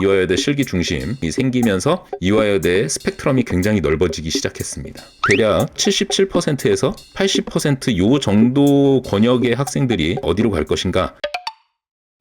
이화여대 실기 중심이 생기면서 이화여대의 스펙트럼이 굉장히 넓어지기 시작했습니다. 대략 77%에서 80% 요 정도 권역의 학생들이 어디로 갈 것인가?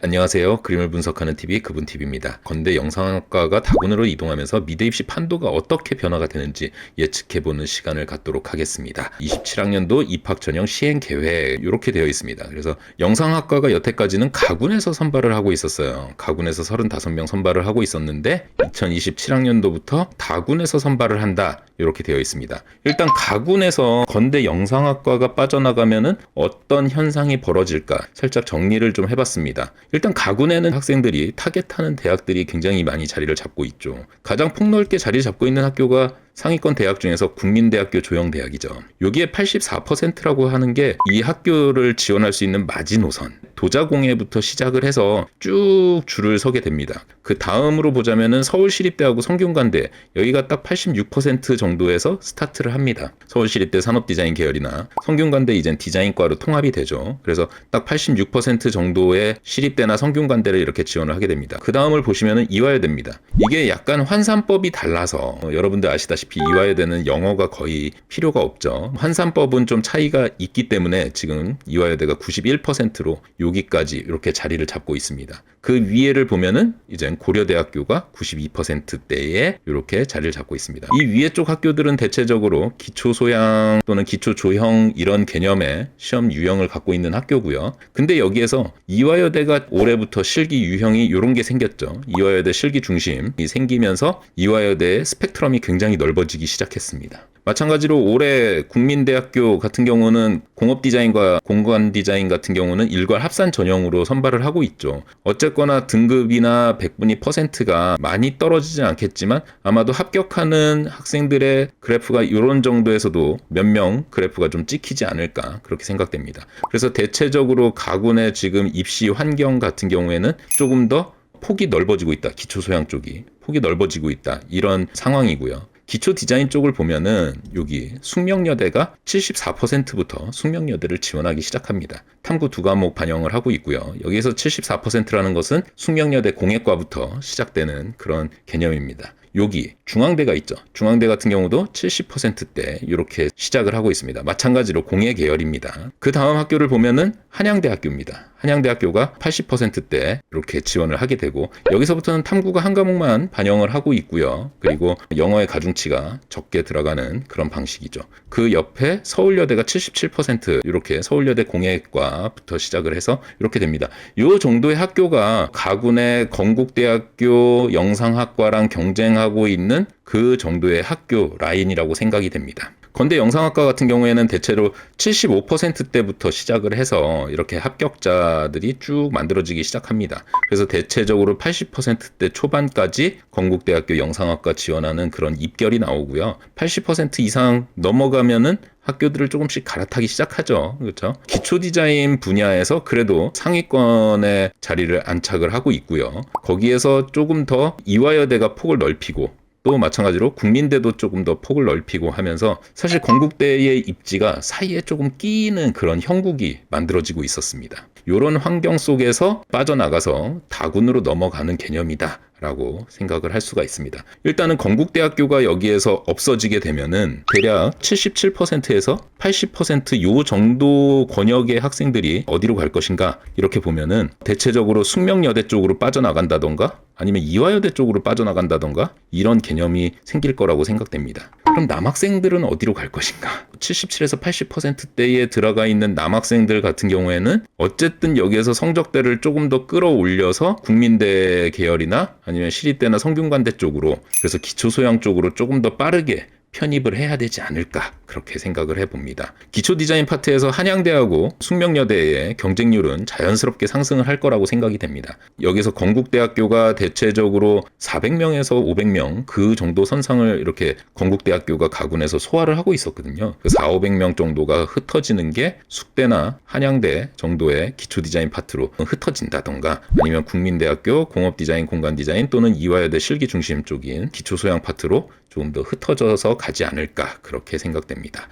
안녕하세요. 그림을 분석하는 TV 그분TV입니다. 건대 영상학과가 다군으로 이동하면서 미대 입시 판도가 어떻게 변화가 되는지 예측해보는 시간을 갖도록 하겠습니다. 27학년도 입학 전형 시행 계획 이렇게 되어 있습니다. 그래서 영상학과가 여태까지는 가군에서 선발을 하고 있었어요. 가군에서 35명 선발을 하고 있었는데 2027학년도부터 다군에서 선발을 한다 이렇게 되어 있습니다. 일단 가군에서 건대 영상학과가 빠져나가면은 어떤 현상이 벌어질까 살짝 정리를 좀 해봤습니다. 일단 가군에는 학생들이 타겟하는 대학들이 굉장히 많이 자리를 잡고 있죠. 가장 폭넓게 자리 잡고 있는 학교가 상위권 대학 중에서 국민대학교 조영대학이죠. 여기에 84%라고 하는 게 이 학교를 지원할 수 있는 마지노선, 도자공예부터 시작을 해서 쭉 줄을 서게 됩니다. 그 다음으로 보자면은 서울시립대하고 성균관대, 여기가 딱 86% 정도에서 스타트를 합니다. 서울시립대 산업디자인 계열이나 성균관대 이젠 디자인과로 통합이 되죠. 그래서 딱 86% 정도의 시립대나 성균관대를 이렇게 지원을 하게 됩니다. 그 다음을 보시면은 이화여대입니다. 이게 약간 환산법이 달라서 여러분들 아시다시피 이화여대는 영어가 거의 필요가 없죠. 환산법은 좀 차이가 있기 때문에 지금 이화여대가 91%로 여기까지 이렇게 자리를 잡고 있습니다. 그 위에를 보면은 이제 고려대학교가 92%대에 이렇게 자리를 잡고 있습니다. 이 위에 쪽 학교들은 대체적으로 기초소양 또는 기초조형 이런 개념의 시험 유형을 갖고 있는 학교고요. 근데 여기에서 이화여대가 올해부터 실기 유형이 이런 게 생겼죠. 이화여대 실기 중심이 생기면서 이화여대의 스펙트럼이 굉장히 넓어지기 시작했습니다. 마찬가지로 올해 국민대학교 같은 경우는 공업디자인과 공간디자인 같은 경우는 일괄 합산 전형으로 선발을 하고 있죠. 어쨌거나 등급이나 백분위 퍼센트가 많이 떨어지진 않겠지만 아마도 합격하는 학생들의 그래프가 이런 정도에서도 몇 명 그래프가 좀 찍히지 않을까 그렇게 생각됩니다. 그래서 대체적으로 가군의 지금 입시 환경 같은 경우에는 조금 더 폭이 넓어지고 있다. 기초소양 쪽이 폭이 넓어지고 있다. 이런 상황이고요. 기초 디자인 쪽을 보면은 여기 숙명여대가 74%부터 숙명여대를 지원하기 시작합니다. 탐구 2과목 반영을 하고 있고요. 여기에서 74%라는 것은 숙명여대 공예과부터 시작되는 그런 개념입니다. 여기 중앙대가 있죠. 중앙대 같은 경우도 70%대 이렇게 시작을 하고 있습니다. 마찬가지로 공예 계열입니다. 그 다음 학교를 보면은 한양대학교입니다. 한양대학교가 80%대 이렇게 지원을 하게 되고 여기서부터는 탐구가 한 과목만 반영을 하고 있고요. 그리고 영어의 가중치가 적게 들어가는 그런 방식이죠. 그 옆에 서울여대가 77% 이렇게 서울여대 공예과부터 시작을 해서 이렇게 됩니다. 이 정도의 학교가 가군의 건국대학교 영상학과랑 경쟁하고 있는 그 정도의 학교 라인이라고 생각이 됩니다. 건대 영상학과 같은 경우에는 대체로 75%대부터 시작을 해서 이렇게 합격자들이 쭉 만들어지기 시작합니다. 그래서 대체적으로 80%대 초반까지 건국대학교 영상학과 지원하는 그런 입결이 나오고요. 80% 이상 넘어가면은 학교들을 조금씩 갈아타기 시작하죠. 그렇죠? 기초 디자인 분야에서 그래도 상위권의 자리를 안착을 하고 있고요. 거기에서 조금 더 이화여대가 폭을 넓히고 또 마찬가지로 국민대도 조금 더 폭을 넓히고 하면서 사실 건국대의 입지가 사이에 조금 끼이는 그런 형국이 만들어지고 있었습니다. 이런 환경 속에서 빠져나가서 다군으로 넘어가는 개념이다. 라고 생각을 할 수가 있습니다. 일단은 건국대학교가 여기에서 없어지게 되면은 대략 77%에서 80%요 정도 권역의 학생들이 어디로 갈 것인가 이렇게 보면은 대체적으로 숙명여대 쪽으로 빠져나간다던가 아니면 이화여대 쪽으로 빠져나간다던가 이런 개념이 생길 거라고 생각됩니다. 그럼 남학생들은 어디로 갈 것인가? 77에서 80%대에 들어가 있는 남학생들 같은 경우에는 어쨌든 여기에서 성적대를 조금 더 끌어올려서 국민대 계열이나 아니면 시립대나 성균관대 쪽으로 그래서 기초소양 쪽으로 조금 더 빠르게 편입을 해야 되지 않을까 그렇게 생각을 해봅니다. 기초 디자인 파트에서 한양대하고 숙명여대의 경쟁률은 자연스럽게 상승을 할 거라고 생각이 됩니다. 여기서 건국대학교가 대체적으로 400명에서 500명 그 정도 선상을 이렇게 건국대학교가 가군에서 소화를 하고 있었거든요. 그 400~500명 정도가 흩어지는 게 숙대나 한양대 정도의 기초 디자인 파트로 흩어진다던가 아니면 국민대학교 공업디자인 공간디자인 또는 이화여대 실기 중심 쪽인 기초소양 파트로 조금 더 흩어져서 가지 않을까 그렇게 생각됩니다.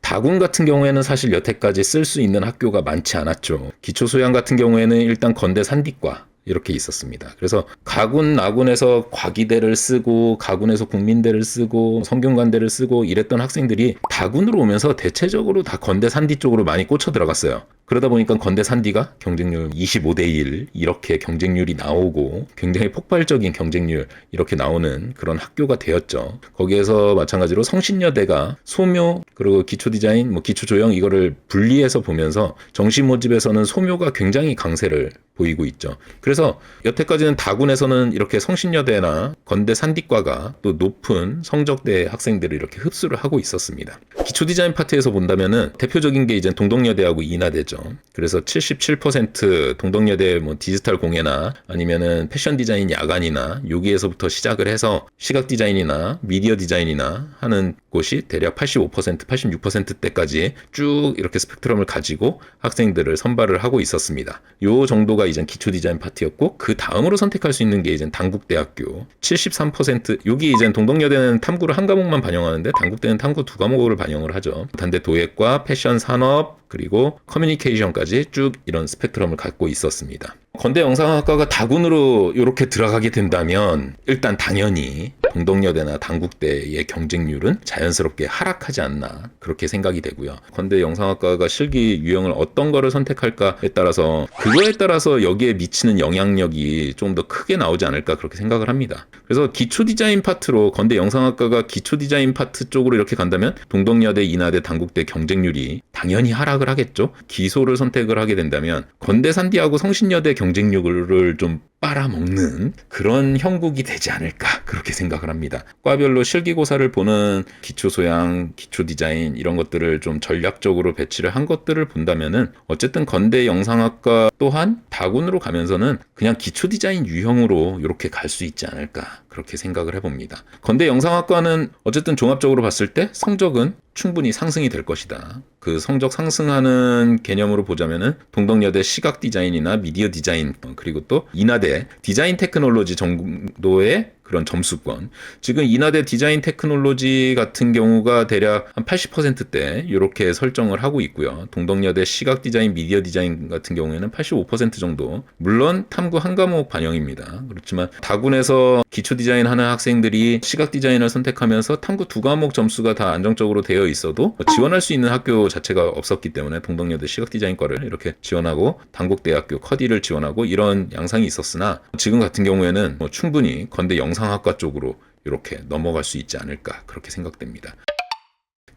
다군 같은 경우에는 사실 여태까지 쓸 수 있는 학교가 많지 않았죠. 기초소양 같은 경우에는 일단 건대 산디과 이렇게 있었습니다. 그래서 가군 나군에서 과기대를 쓰고 가군에서 국민대를 쓰고 성균관대를 쓰고 이랬던 학생들이 다군으로 오면서 대체적으로 다 건대 산디 쪽으로 많이 꽂혀 들어갔어요. 그러다 보니까 건대 산디가 경쟁률 25대 1 이렇게 경쟁률이 나오고 굉장히 폭발적인 경쟁률 이렇게 나오는 그런 학교가 되었죠. 거기에서 마찬가지로 성신여대가 소묘 그리고 기초디자인, 기초조형 이거를 분리해서 보면서 정시모집에서는 소묘가 굉장히 강세를 보이고 있죠. 그래서 여태까지는 다군에서는 이렇게 성신여대나 건대 산디과가 또 높은 성적대 학생들을 이렇게 흡수를 하고 있었습니다. 기초디자인 파트에서 본다면은 대표적인 게 이제 동덕여대하고 인하대죠. 그래서 77% 동덕여대 디지털 공예나 아니면은 패션 디자인 야간이나 여기에서부터 시작을 해서 시각 디자인이나 미디어 디자인이나 하는 곳이 대략 85%, 86%대까지 쭉 이렇게 스펙트럼을 가지고 학생들을 선발을 하고 있었습니다. 요 정도가 이제 기초 디자인 파트였고 그 다음으로 선택할 수 있는 게 이제 단국대학교 73%. 여기 이제 동덕여대는 탐구를 한 과목만 반영하는데 단국대는 탐구 두 과목을 반영을 하죠. 단대 도예과, 패션 산업 그리고 커뮤니케이션까지 쭉 이런 스펙트럼을 갖고 있었습니다. 건대 영상학과가 다군으로 이렇게 들어가게 된다면 일단 당연히 동덕여대나 단국대의 경쟁률은 자연스럽게 하락하지 않나 그렇게 생각이 되고요. 건대 영상학과가 실기 유형을 어떤 거를 선택할까에 따라서 그거에 따라서 여기에 미치는 영향력이 좀 더 크게 나오지 않을까 그렇게 생각을 합니다. 그래서 기초 디자인 파트로 건대 영상학과가 기초 디자인 파트 쪽으로 이렇게 간다면 동덕여대, 인하대, 단국대 경쟁률이 당연히 하락을 하겠죠. 기소를 선택을 하게 된다면 건대 산디하고 성신여대 경쟁률을 좀 빨아먹는 그런 형국이 되지 않을까 그렇게 생각을 합니다. 과별로 실기고사를 보는 기초소양, 기초디자인 이런 것들을 좀 전략적으로 배치를 한 것들을 본다면은 어쨌든 건대 영상학과 또한 다군으로 가면서는 그냥 기초디자인 유형으로 이렇게 갈 수 있지 않을까 그렇게 생각을 해봅니다. 건대 영상학과는 어쨌든 종합적으로 봤을 때 성적은 충분히 상승이 될 것이다. 그 성적 상승하는 개념으로 보자면은 동덕여대 시각 디자인이나 미디어 디자인 그리고 또 인하대 디자인 테크놀로지 정도의 그런 점수권. 지금 인하대 디자인 테크놀로지 같은 경우가 대략 한 80%대 이렇게 설정을 하고 있고요. 동덕여대 시각 디자인, 미디어 디자인 같은 경우에는 85% 정도. 물론 탐구 한 과목 반영입니다. 그렇지만 다군에서 기초 디자인 하는 학생들이 시각 디자인을 선택하면서 탐구 두 과목 점수가 다 안정적으로 되어 있어도 지원할 수 있는 학교 자체가 없었기 때문에 동덕여대 시각 디자인과를 이렇게 지원하고 단국대학교 커디를 지원하고 이런 양상이 있었으나 지금 같은 경우에는 충분히 건대 영상학과 쪽으로 이렇게 넘어갈 수 있지 않을까 그렇게 생각됩니다.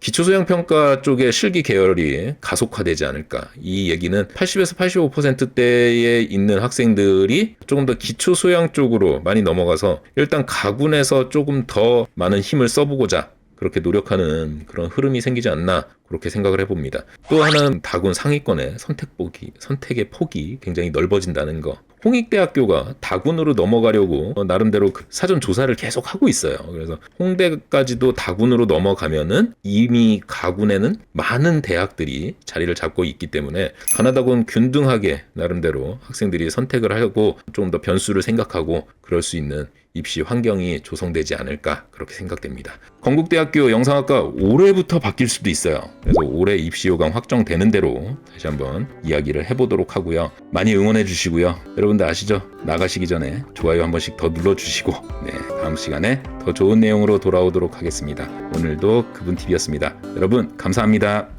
기초소양평가 쪽의 실기 계열이 가속화되지 않을까. 이 얘기는 80에서 85%대에 있는 학생들이 조금 더 기초소양 쪽으로 많이 넘어가서 일단 가군에서 조금 더 많은 힘을 써보고자 그렇게 노력하는 그런 흐름이 생기지 않나 그렇게 생각을 해봅니다. 또 하나는 다군 상위권의 선택의 폭이 굉장히 넓어진다는 거. 홍익대학교가 다군으로 넘어가려고 나름대로 사전 조사를 계속 하고 있어요. 그래서 홍대까지도 다군으로 넘어가면은 이미 가군에는 많은 대학들이 자리를 잡고 있기 때문에 가나다군 균등하게 나름대로 학생들이 선택을 하고 좀 더 변수를 생각하고 그럴 수 있는 입시 환경이 조성되지 않을까 그렇게 생각됩니다. 건국대학교 영상학과 올해부터 바뀔 수도 있어요. 그래서 올해 입시 요강 확정되는 대로 다시 한번 이야기를 해보도록 하고요. 많이 응원해 주시고요. 여러분들 아시죠? 나가시기 전에 좋아요 한 번씩 더 눌러주시고 다음 시간에 더 좋은 내용으로 돌아오도록 하겠습니다. 오늘도 그분TV였습니다. 여러분 감사합니다.